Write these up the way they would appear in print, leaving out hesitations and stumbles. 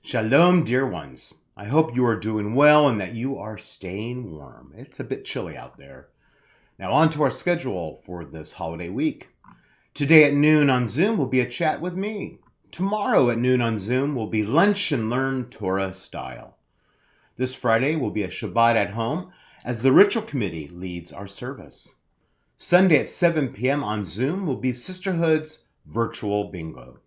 Shalom, dear ones. I hope you are doing well and that you are staying warm. It's a bit chilly out there. Now on to our schedule for this holiday week. Today at noon on Zoom will be a chat with me. Tomorrow at noon on Zoom will be lunch and learn Torah style. This Friday will be a Shabbat at home as the ritual committee leads our service. Sunday at 7 p.m. on Zoom will be Sisterhood's virtual bingo.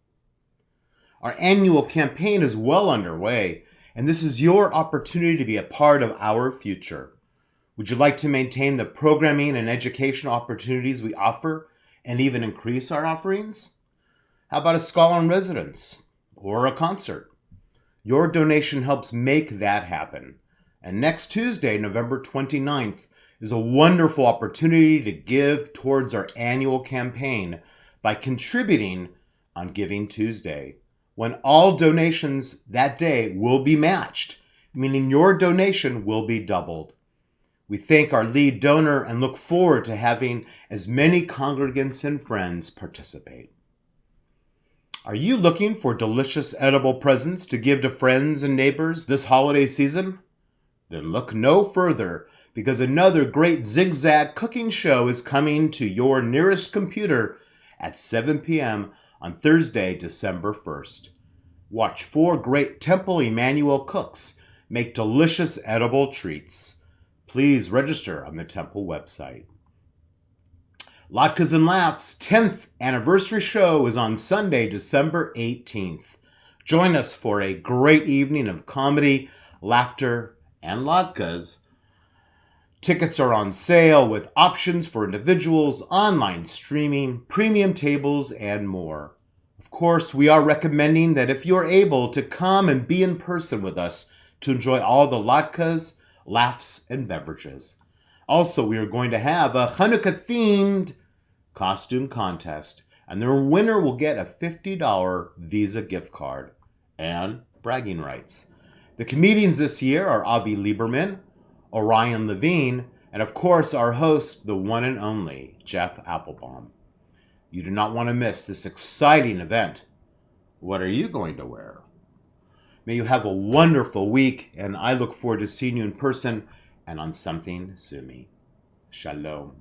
Our annual campaign is well underway, and this is your opportunity to be a part of our future. Would you like to maintain the programming and educational opportunities we offer and even increase our offerings? How about a scholar in residence or a concert? Your donation helps make that happen. And next Tuesday, November 29th, is a wonderful opportunity to give towards our annual campaign by contributing on Giving Tuesday, when all donations that day will be matched, meaning your donation will be doubled. We thank our lead donor and look forward to having as many congregants and friends participate. Are you looking for delicious edible presents to give to friends and neighbors this holiday season? Then look no further, because another great ZIGZAG Cooking SHow is coming to your nearest computer at 7 p.m. on Thursday, December 1st. Watch 4 great Temple Emanu-El cooks make delicious edible treats. Please register on the Temple website. Latkes and Laughs' 10th anniversary show is on Sunday, December 18th. Join us for a great evening of comedy, laughter, and latkes. Tickets are on sale with options for individuals, online streaming, premium tables, and more. Of course, we are recommending that if you're able to come and be in person with us to enjoy all the latkes, laughs, and beverages. Also, we are going to have a Hanukkah-themed costume contest, and the winner will get a $50 Visa gift card and bragging rights. The comedians this year are Avi Lieberman, Orion Levine, and of course our host, the one and only Jeff Applebaum. You do not want to miss this exciting event. What are you going to wear? May you have a wonderful week, and I look forward to seeing you in person and on Something Sumi. Shalom.